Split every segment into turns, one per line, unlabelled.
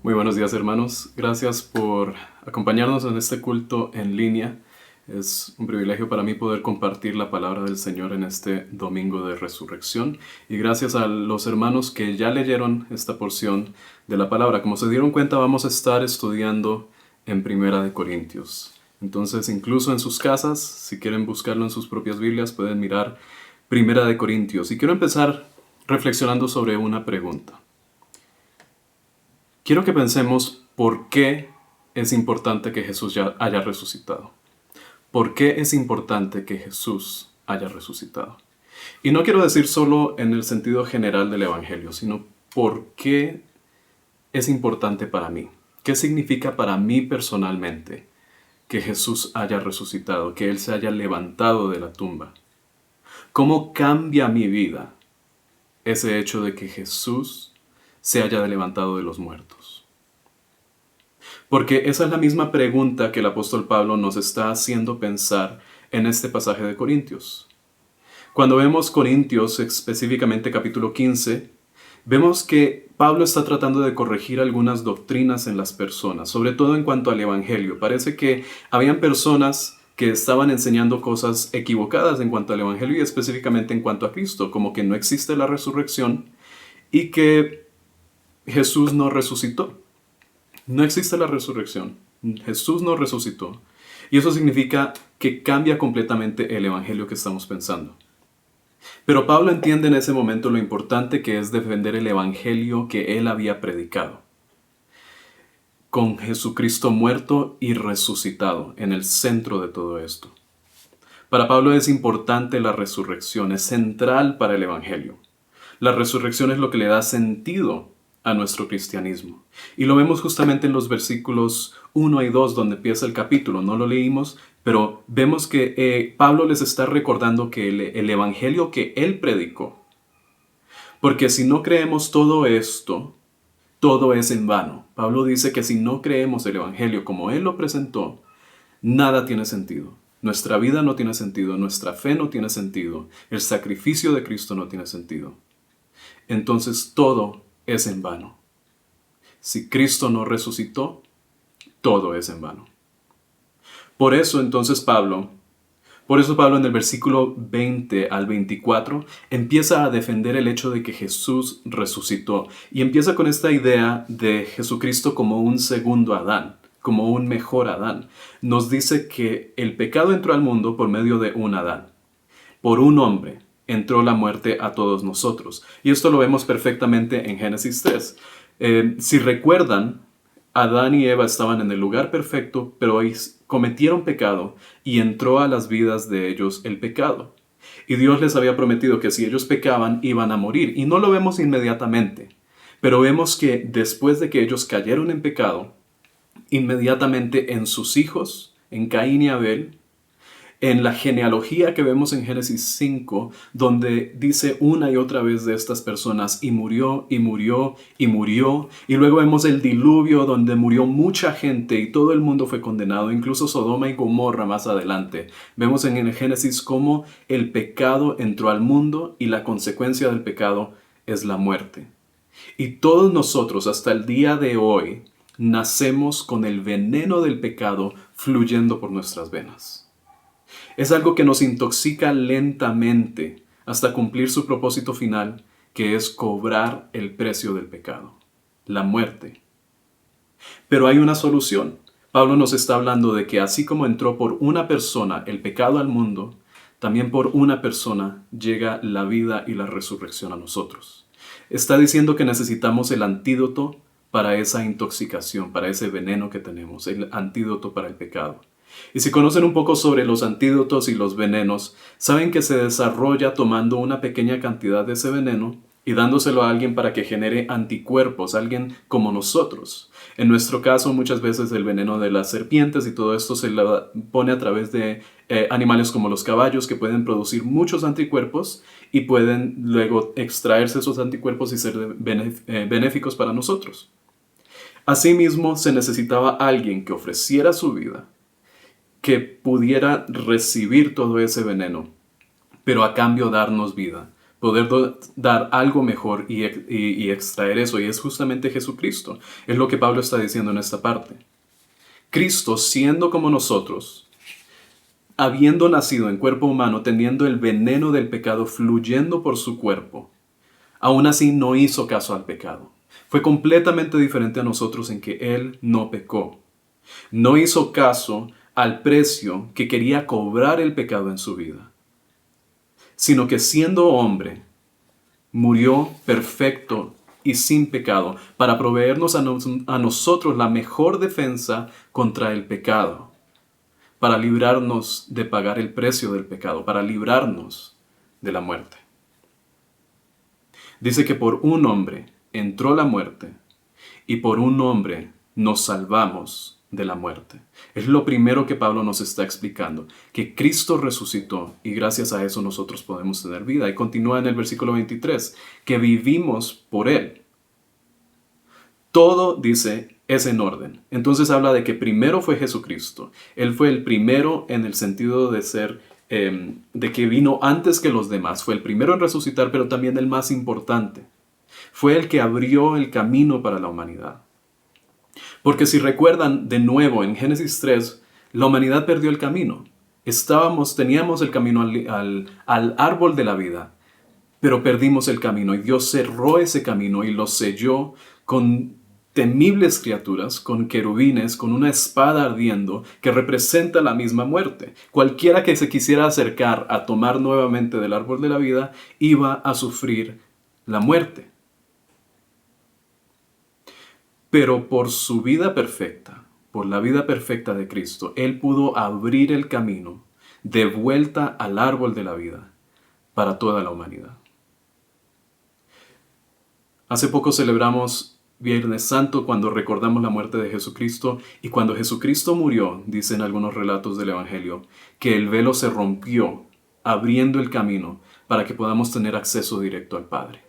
Muy buenos días, hermanos. Gracias por acompañarnos en este culto en línea. Es un privilegio para mí poder compartir la palabra del Señor en este domingo de resurrección. Y gracias a los hermanos que ya leyeron esta porción de la palabra. Como se dieron cuenta, vamos a estar estudiando en Primera de Corintios. Entonces, incluso en sus casas, si quieren buscarlo en sus propias Biblias, pueden mirar Primera de Corintios. Y quiero empezar reflexionando sobre una pregunta. Quiero que pensemos por qué es importante que Jesús ya haya resucitado. ¿Por qué es importante que Jesús haya resucitado? Y no quiero decir solo en el sentido general del Evangelio, sino por qué es importante para mí. ¿Qué significa para mí personalmente que Jesús haya resucitado, que Él se haya levantado de la tumba? ¿Cómo cambia mi vida ese hecho de que Jesús se haya levantado de los muertos? Porque esa es la misma pregunta que el apóstol Pablo nos está haciendo pensar en este pasaje de Corintios. Cuando vemos Corintios, específicamente capítulo 15, vemos que Pablo está tratando de corregir algunas doctrinas en las personas, sobre todo en cuanto al Evangelio. Parece que habían personas que estaban enseñando cosas equivocadas en cuanto al Evangelio y específicamente en cuanto a Cristo, como que no existe la resurrección y que Jesús no resucitó. No existe la resurrección. Jesús no resucitó. Y eso significa que cambia completamente el evangelio que estamos pensando. Pero Pablo entiende en ese momento lo importante que es defender el evangelio que él había predicado, con Jesucristo muerto y resucitado en el centro de todo esto. Para Pablo es importante la resurrección, es central para el evangelio. La resurrección es lo que le da sentido a nuestro cristianismo. Y lo vemos justamente en los versículos 1 y 2 donde empieza el capítulo. No lo leímos, pero vemos que Pablo les está recordando que el evangelio que él predicó. Porque si no creemos todo esto, todo es en vano. Pablo dice que si no creemos el evangelio como él lo presentó, nada tiene sentido. Nuestra vida no tiene sentido, nuestra fe no tiene sentido, el sacrificio de Cristo no tiene sentido. Entonces todo es en vano. Si Cristo no resucitó, todo es en vano. Por eso Pablo en el versículo 20 al 24 empieza a defender el hecho de que Jesús resucitó y empieza con esta idea de Jesucristo como un segundo Adán, como un mejor Adán. Nos dice que el pecado entró al mundo por medio de un Adán, por un hombre. Entró la muerte a todos nosotros. Y esto lo vemos perfectamente en Génesis 3. Si recuerdan, Adán y Eva estaban en el lugar perfecto, pero cometieron pecado y entró a las vidas de ellos el pecado. Y Dios les había prometido que si ellos pecaban iban a morir. Y no lo vemos inmediatamente, pero vemos que después de que ellos cayeron en pecado, inmediatamente en sus hijos, en Caín y Abel, en la genealogía que vemos en Génesis 5, donde dice una y otra vez de estas personas, y murió, y murió, y murió. Y luego vemos el diluvio, donde murió mucha gente y todo el mundo fue condenado, incluso Sodoma y Gomorra más adelante. Vemos en el Génesis cómo el pecado entró al mundo y la consecuencia del pecado es la muerte. Y todos nosotros hasta el día de hoy nacemos con el veneno del pecado fluyendo por nuestras venas. Es algo que nos intoxica lentamente hasta cumplir su propósito final, que es cobrar el precio del pecado, la muerte. Pero hay una solución. Pablo nos está hablando de que así como entró por una persona el pecado al mundo, también por una persona llega la vida y la resurrección a nosotros. Está diciendo que necesitamos el antídoto para esa intoxicación, para ese veneno que tenemos, el antídoto para el pecado. Y si conocen un poco sobre los antídotos y los venenos, saben que se desarrolla tomando una pequeña cantidad de ese veneno y dándoselo a alguien para que genere anticuerpos, alguien como nosotros. En nuestro caso, muchas veces el veneno de las serpientes y todo esto se lo pone a través de animales como los caballos, que pueden producir muchos anticuerpos y pueden luego extraerse esos anticuerpos y ser benéficos para nosotros. Asimismo, se necesitaba alguien que ofreciera su vida, que pudiera recibir todo ese veneno, pero a cambio darnos vida, poder dar algo mejor y extraer eso, y es justamente Jesucristo. Es lo que Pablo está diciendo en esta parte. Cristo, siendo como nosotros, habiendo nacido en cuerpo humano, teniendo el veneno del pecado fluyendo por su cuerpo, aún así no hizo caso al pecado. Fue completamente diferente a nosotros en que Él no pecó. No hizo caso al precio que quería cobrar el pecado en su vida, sino que siendo hombre, murió perfecto y sin pecado para proveernos a nosotros la mejor defensa contra el pecado, para librarnos de pagar el precio del pecado, para librarnos de la muerte. Dice que por un hombre entró la muerte y por un hombre nos salvamos de la muerte. Es lo primero que Pablo nos está explicando, que Cristo resucitó y gracias a eso nosotros podemos tener vida. Y continúa en el versículo 23, que vivimos por Él. Todo, dice, es en orden. Entonces habla de que primero fue Jesucristo. Él fue el primero en el sentido de ser, de que vino antes que los demás. Fue el primero en resucitar, pero también el más importante. Fue el que abrió el camino para la humanidad. Porque si recuerdan de nuevo en Génesis 3, la humanidad perdió el camino. Teníamos el camino al árbol de la vida, pero perdimos el camino y Dios cerró ese camino y lo selló con temibles criaturas, con querubines, con una espada ardiendo que representa la misma muerte. Cualquiera que se quisiera acercar a tomar nuevamente del árbol de la vida iba a sufrir la muerte. Pero por su vida perfecta, por la vida perfecta de Cristo, Él pudo abrir el camino de vuelta al árbol de la vida para toda la humanidad. Hace poco celebramos Viernes Santo cuando recordamos la muerte de Jesucristo y cuando Jesucristo murió, dicen algunos relatos del Evangelio, que el velo se rompió, abriendo el camino para que podamos tener acceso directo al Padre.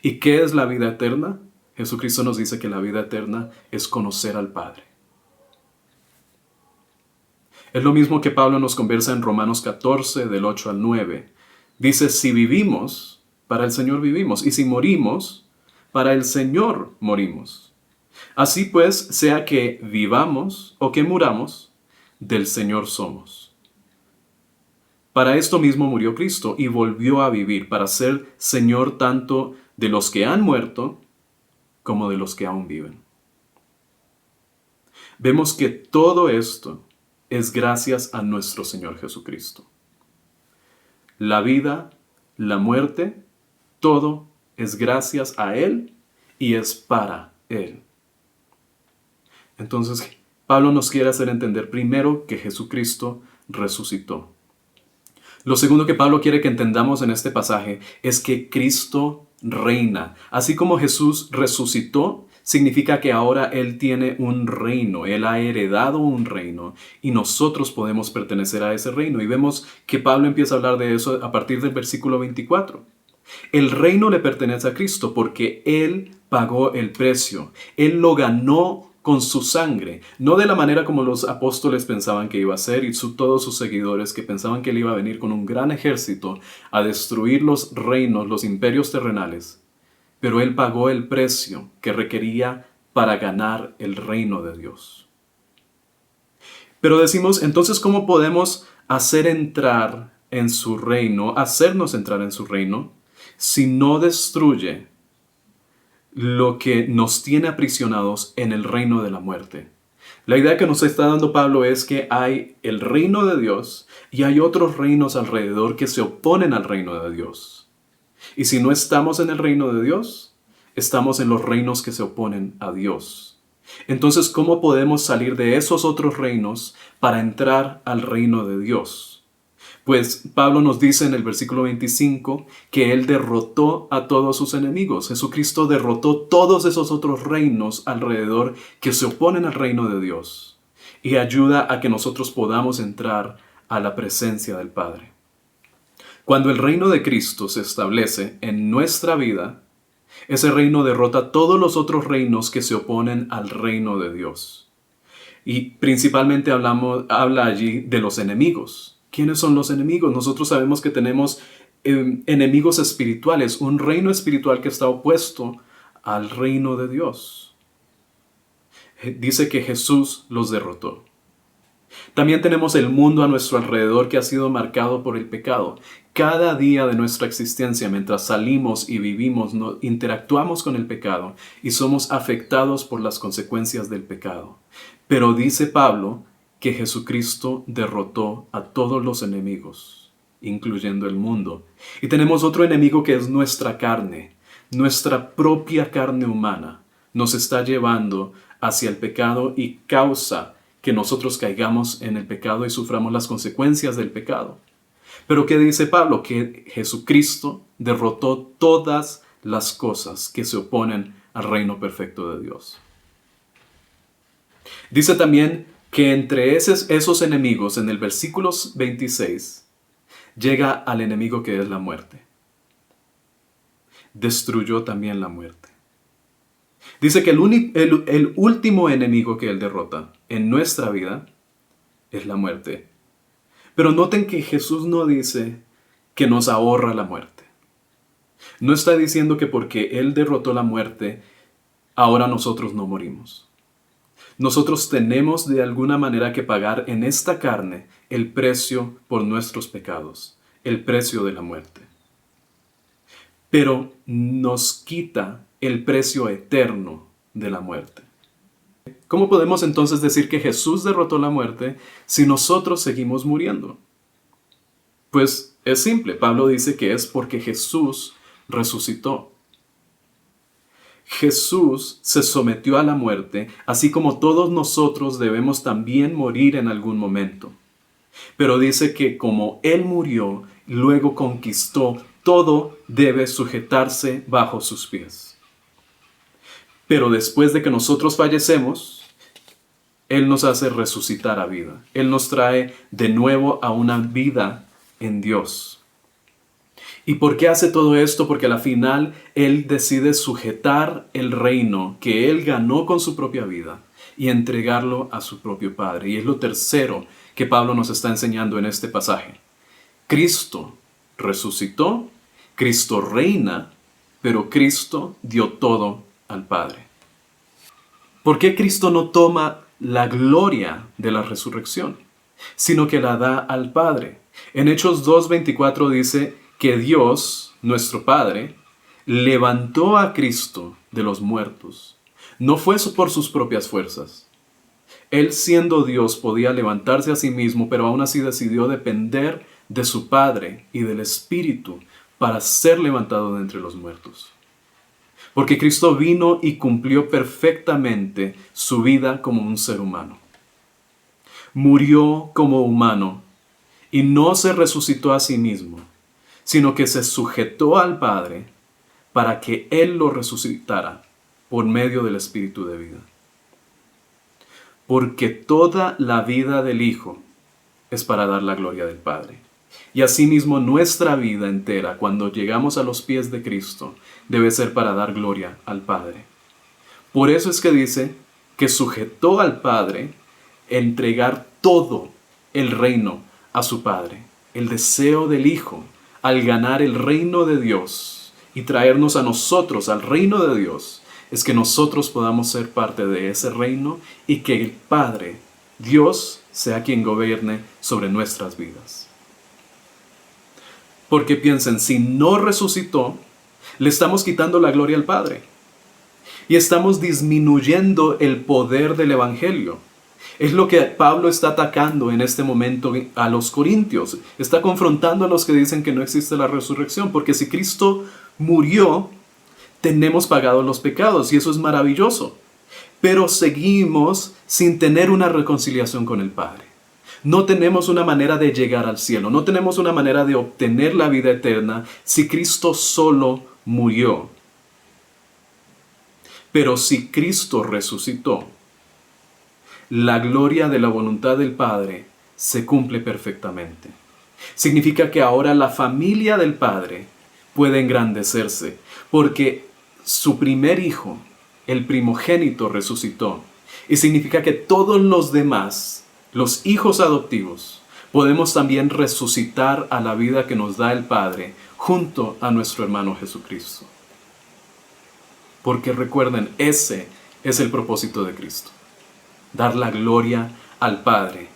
¿Y qué es la vida eterna? Jesucristo nos dice que la vida eterna es conocer al Padre. Es lo mismo que Pablo nos conversa en Romanos 14, del 8 al 9. Dice, si vivimos, para el Señor vivimos, y si morimos, para el Señor morimos. Así pues, sea que vivamos o que muramos, del Señor somos. Para esto mismo murió Cristo y volvió a vivir, para ser Señor tanto de los que han muerto, como de los que aún viven. Vemos que todo esto es gracias a nuestro Señor Jesucristo. La vida, la muerte, todo es gracias a Él y es para Él. Entonces, Pablo nos quiere hacer entender primero que Jesucristo resucitó. Lo segundo que Pablo quiere que entendamos en este pasaje es que Cristo reina. Así como Jesús resucitó, significa que ahora Él tiene un reino, Él ha heredado un reino y nosotros podemos pertenecer a ese reino. Y vemos que Pablo empieza a hablar de eso a partir del versículo 24. El reino le pertenece a Cristo porque Él pagó el precio. Él lo ganó con su sangre, no de la manera como los apóstoles pensaban que iba a ser y todos sus seguidores que pensaban que Él iba a venir con un gran ejército a destruir los reinos, los imperios terrenales. Pero Él pagó el precio que requería para ganar el reino de Dios. Pero decimos, entonces, ¿cómo podemos hacernos entrar en su reino, si no destruye lo que nos tiene aprisionados en el reino de la muerte? La idea que nos está dando Pablo es que hay el reino de Dios y hay otros reinos alrededor que se oponen al reino de Dios. Y si no estamos en el reino de Dios, estamos en los reinos que se oponen a Dios. Entonces, ¿cómo podemos salir de esos otros reinos para entrar al reino de Dios? Pues Pablo nos dice en el versículo 25 que Él derrotó a todos sus enemigos. Jesucristo derrotó todos esos otros reinos alrededor que se oponen al reino de Dios y ayuda a que nosotros podamos entrar a la presencia del Padre. Cuando el reino de Cristo se establece en nuestra vida, ese reino derrota todos los otros reinos que se oponen al reino de Dios. Y principalmente habla allí de los enemigos. ¿Quiénes son los enemigos? Nosotros sabemos que tenemos enemigos espirituales, un reino espiritual que está opuesto al reino de Dios. Dice que Jesús los derrotó. También tenemos el mundo a nuestro alrededor que ha sido marcado por el pecado. Cada día de nuestra existencia, mientras salimos y vivimos, interactuamos con el pecado y somos afectados por las consecuencias del pecado. Pero dice Pablo que Jesucristo derrotó a todos los enemigos, incluyendo el mundo. Y tenemos otro enemigo que es nuestra carne. Nuestra propia carne humana nos está llevando hacia el pecado y causa que nosotros caigamos en el pecado y suframos las consecuencias del pecado. Pero ¿qué dice Pablo? Que Jesucristo derrotó todas las cosas que se oponen al reino perfecto de Dios. Dice también que entre esos enemigos, en el versículo 26, llega al enemigo que es la muerte. Destruyó también la muerte. Dice que el último enemigo que Él derrota en nuestra vida es la muerte. Pero noten que Jesús no dice que nos ahorra la muerte. No está diciendo que porque Él derrotó la muerte, ahora nosotros no morimos. Nosotros tenemos de alguna manera que pagar en esta carne el precio por nuestros pecados, el precio de la muerte. Pero nos quita el precio eterno de la muerte. ¿Cómo podemos entonces decir que Jesús derrotó la muerte si nosotros seguimos muriendo? Pues es simple. Pablo dice que es porque Jesús resucitó. Jesús se sometió a la muerte, así como todos nosotros debemos también morir en algún momento. Pero dice que como Él murió, luego conquistó, todo debe sujetarse bajo sus pies. Pero después de que nosotros fallecemos, Él nos hace resucitar a vida. Él nos trae de nuevo a una vida en Dios. ¿Y por qué hace todo esto? Porque al final Él decide sujetar el reino que Él ganó con su propia vida y entregarlo a su propio Padre. Y es lo tercero que Pablo nos está enseñando en este pasaje. Cristo resucitó, Cristo reina, pero Cristo dio todo al Padre. ¿Por qué Cristo no toma la gloria de la resurrección, sino que la da al Padre? En Hechos 2:24 dice que Dios, nuestro Padre, levantó a Cristo de los muertos. No fue por sus propias fuerzas. Él, siendo Dios, podía levantarse a sí mismo, pero aún así decidió depender de su Padre y del Espíritu para ser levantado de entre los muertos. Porque Cristo vino y cumplió perfectamente su vida como un ser humano. Murió como humano y no se resucitó a sí mismo, sino que se sujetó al Padre para que Él lo resucitara por medio del Espíritu de vida. Porque toda la vida del Hijo es para dar la gloria del Padre. Y asimismo nuestra vida entera, cuando llegamos a los pies de Cristo, debe ser para dar gloria al Padre. Por eso es que dice que sujetó al Padre entregar todo el reino a su Padre. El deseo del Hijo al ganar el reino de Dios y traernos a nosotros al reino de Dios es que nosotros podamos ser parte de ese reino y que el Padre, Dios, sea quien gobierne sobre nuestras vidas. Porque piensen, si no resucitó, le estamos quitando la gloria al Padre y estamos disminuyendo el poder del Evangelio. Es lo que Pablo está atacando en este momento a los corintios. Está confrontando a los que dicen que no existe la resurrección, porque si Cristo murió, tenemos pagado los pecados y eso es maravilloso. Pero seguimos sin tener una reconciliación con el Padre. No tenemos una manera de llegar al cielo, no tenemos una manera de obtener la vida eterna si Cristo solo murió. Pero si Cristo resucitó, la gloria de la voluntad del Padre se cumple perfectamente. Significa que ahora la familia del Padre puede engrandecerse, porque su primer hijo, el primogénito, resucitó. Y significa que todos los demás, los hijos adoptivos, podemos también resucitar a la vida que nos da el Padre junto a nuestro hermano Jesucristo. Porque recuerden, ese es el propósito de Cristo. Dar la gloria al Padre.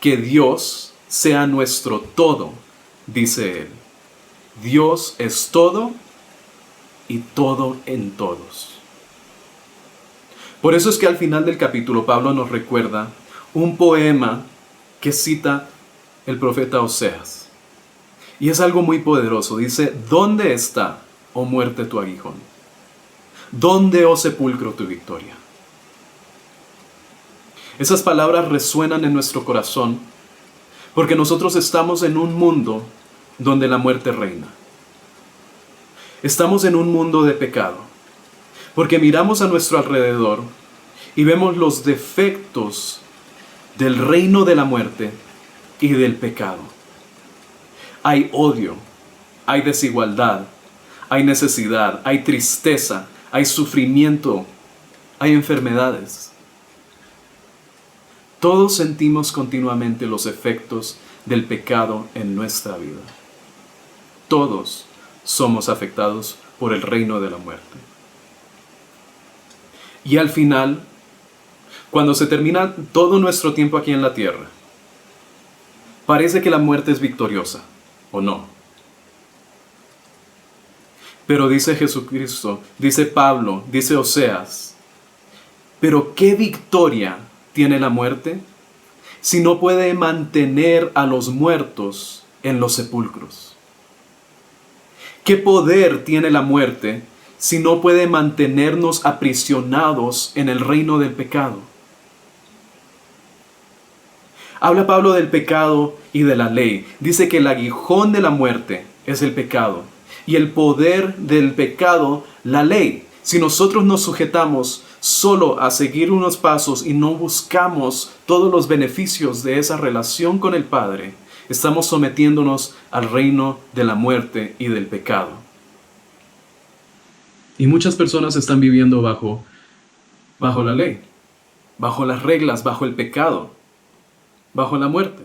Que Dios sea nuestro todo, dice Él. Dios es todo y todo en todos. Por eso es que al final del capítulo Pablo nos recuerda un poema que cita el profeta Oseas. Y es algo muy poderoso. Dice, ¿dónde está, oh muerte, tu aguijón? ¿Dónde, oh sepulcro, tu victoria? Esas palabras resuenan en nuestro corazón porque nosotros estamos en un mundo donde la muerte reina. Estamos en un mundo de pecado porque miramos a nuestro alrededor y vemos los defectos del reino de la muerte y del pecado. Hay odio, hay desigualdad, hay necesidad, hay tristeza, hay sufrimiento, hay enfermedades. Todos sentimos continuamente los efectos del pecado en nuestra vida. Todos somos afectados por el reino de la muerte. Y al final, cuando se termina todo nuestro tiempo aquí en la tierra, parece que la muerte es victoriosa, ¿o no? Pero dice Jesucristo, dice Pablo, dice Oseas, ¿pero qué victoria tiene la muerte si no puede mantener a los muertos en los sepulcros? ¿Qué poder tiene la muerte si no puede mantenernos aprisionados en el reino del pecado? Habla Pablo del pecado y de la ley. Dice que el aguijón de la muerte es el pecado y el poder del pecado, la ley. Si nosotros nos sujetamos solo a seguir unos pasos y no buscamos todos los beneficios de esa relación con el Padre, estamos sometiéndonos al reino de la muerte y del pecado. Y muchas personas están viviendo bajo la ley, bajo las reglas, bajo el pecado, bajo la muerte.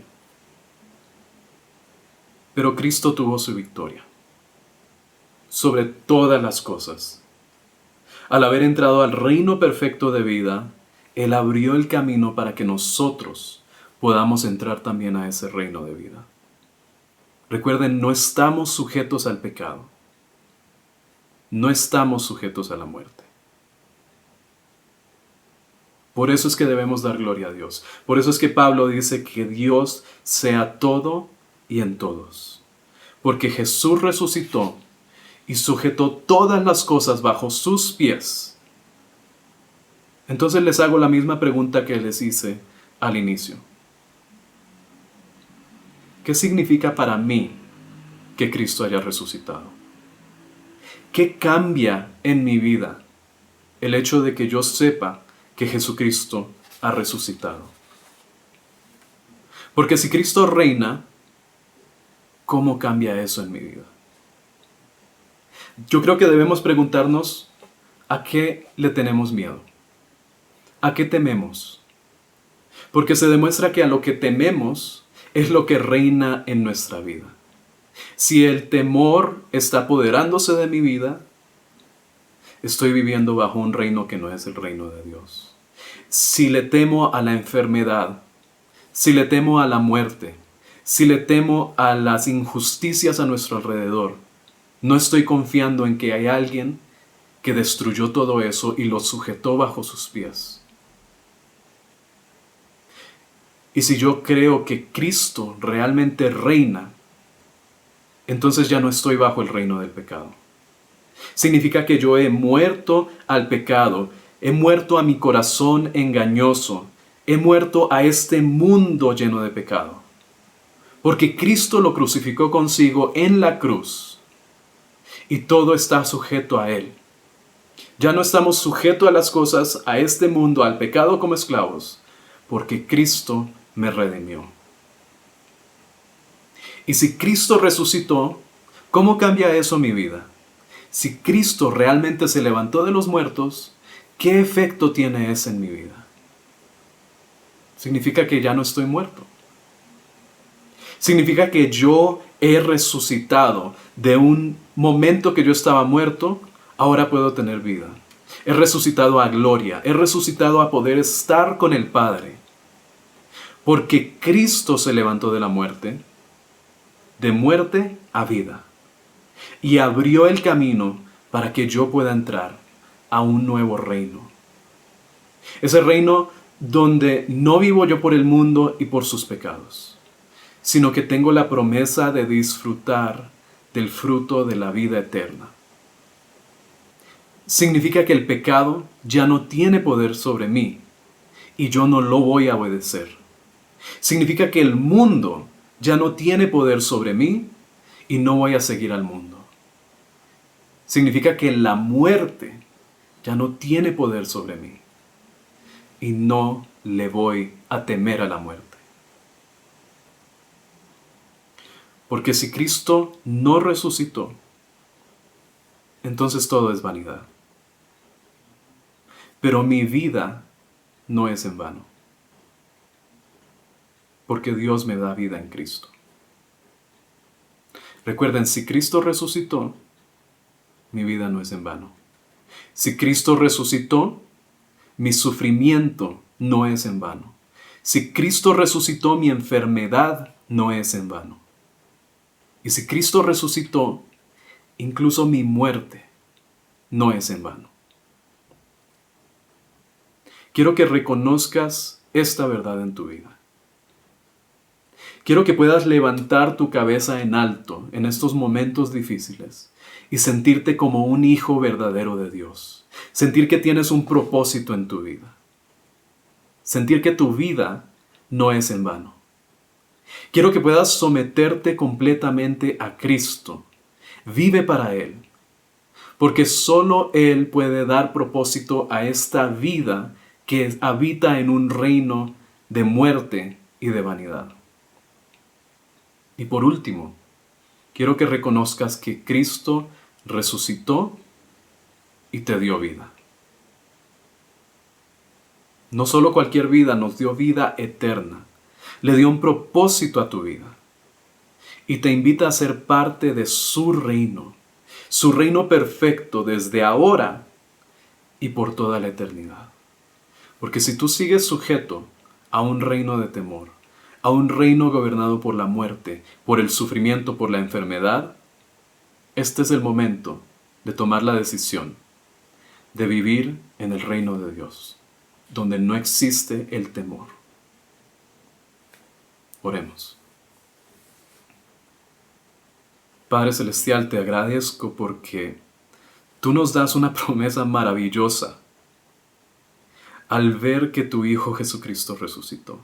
Pero Cristo tuvo su victoria sobre todas las cosas. Al haber entrado al reino perfecto de vida, Él abrió el camino para que nosotros podamos entrar también a ese reino de vida. Recuerden, no estamos sujetos al pecado. No estamos sujetos a la muerte. Por eso es que debemos dar gloria a Dios. Por eso es que Pablo dice que Dios sea todo y en todos. Porque Jesús resucitó y sujetó todas las cosas bajo sus pies. Entonces les hago la misma pregunta que les hice al inicio. ¿Qué significa para mí que Cristo haya resucitado? ¿Qué cambia en mi vida el hecho de que yo sepa que Jesucristo ha resucitado? Porque si Cristo reina, ¿cómo cambia eso en mi vida? Yo creo que debemos preguntarnos a qué le tenemos miedo, a qué tememos. Porque se demuestra que a lo que tememos es lo que reina en nuestra vida. Si el temor está apoderándose de mi vida, estoy viviendo bajo un reino que no es el reino de Dios. Si le temo a la enfermedad, si le temo a la muerte, si le temo a las injusticias a nuestro alrededor, no estoy confiando en que hay alguien que destruyó todo eso y lo sujetó bajo sus pies. Y si yo creo que Cristo realmente reina, entonces ya no estoy bajo el reino del pecado. Significa que yo he muerto al pecado, he muerto a mi corazón engañoso, he muerto a este mundo lleno de pecado. Porque Cristo lo crucificó consigo en la cruz. Y todo está sujeto a Él. Ya no estamos sujetos a las cosas, a este mundo, al pecado como esclavos, porque Cristo me redimió. Y si Cristo resucitó, ¿cómo cambia eso mi vida? Si Cristo realmente se levantó de los muertos, ¿qué efecto tiene eso en mi vida? Significa que ya no estoy muerto. Significa que yo he resucitado de un momento que yo estaba muerto, ahora puedo tener vida. He resucitado a gloria, he resucitado a poder estar con el Padre. Porque Cristo se levantó de la muerte, de muerte a vida, y abrió el camino para que yo pueda entrar a un nuevo reino. Ese reino donde no vivo yo por el mundo y por sus pecados, sino que tengo la promesa de disfrutar del fruto de la vida eterna. Significa que el pecado ya no tiene poder sobre mí y yo no lo voy a obedecer. Significa que el mundo ya no tiene poder sobre mí y no voy a seguir al mundo. Significa que la muerte ya no tiene poder sobre mí y no le voy a temer a la muerte. Porque si Cristo no resucitó, entonces todo es vanidad. Pero mi vida no es en vano, porque Dios me da vida en Cristo. Recuerden, si Cristo resucitó, mi vida no es en vano. Si Cristo resucitó, mi sufrimiento no es en vano. Si Cristo resucitó, mi enfermedad no es en vano. Y si Cristo resucitó, incluso mi muerte no es en vano. Quiero que reconozcas esta verdad en tu vida. Quiero que puedas levantar tu cabeza en alto en estos momentos difíciles y sentirte como un hijo verdadero de Dios. Sentir que tienes un propósito en tu vida. Sentir que tu vida no es en vano. Quiero que puedas someterte completamente a Cristo. Vive para Él. Porque solo Él puede dar propósito a esta vida que habita en un reino de muerte y de vanidad. Y por último, quiero que reconozcas que Cristo resucitó y te dio vida. No solo cualquier vida, nos dio vida eterna. Le dio un propósito a tu vida. Y te invita a ser parte de su reino perfecto desde ahora y por toda la eternidad. Porque si tú sigues sujeto a un reino de temor, a un reino gobernado por la muerte, por el sufrimiento, por la enfermedad, este es el momento de tomar la decisión de vivir en el reino de Dios, donde no existe el temor. Oremos. Padre Celestial, te agradezco porque tú nos das una promesa maravillosa al ver que tu Hijo Jesucristo resucitó.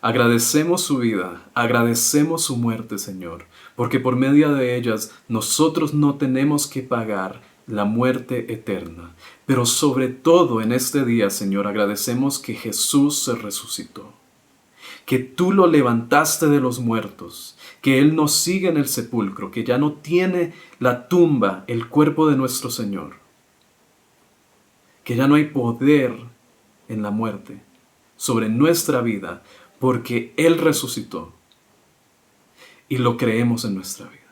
Agradecemos su vida, agradecemos su muerte, Señor, porque por medio de ellas nosotros no tenemos que pagar la muerte eterna. Pero sobre todo en este día, Señor, agradecemos que Jesús se resucitó, que tú lo levantaste de los muertos, que Él nos sigue en el sepulcro, que ya no tiene la tumba, el cuerpo de nuestro Señor, que ya no hay poder en la muerte sobre nuestra vida, porque Él resucitó y lo creemos en nuestra vida.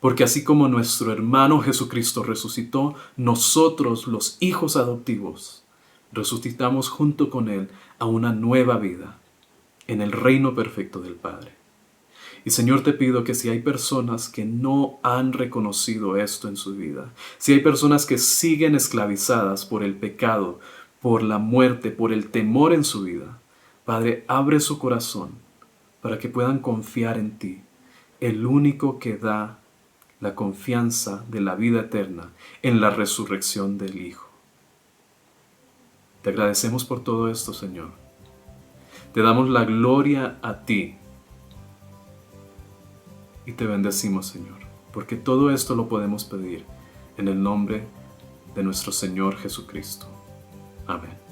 Porque así como nuestro hermano Jesucristo resucitó, nosotros, los hijos adoptivos, resucitamos junto con Él a una nueva vida en el reino perfecto del Padre. Y Señor, te pido que si hay personas que no han reconocido esto en su vida, si hay personas que siguen esclavizadas por el pecado, por la muerte, por el temor en su vida, Padre, abre su corazón para que puedan confiar en ti, el único que da la confianza de la vida eterna en la resurrección del Hijo. Te agradecemos por todo esto, Señor. Te damos la gloria a ti y te bendecimos, Señor, porque todo esto lo podemos pedir en el nombre de nuestro Señor Jesucristo. Amén.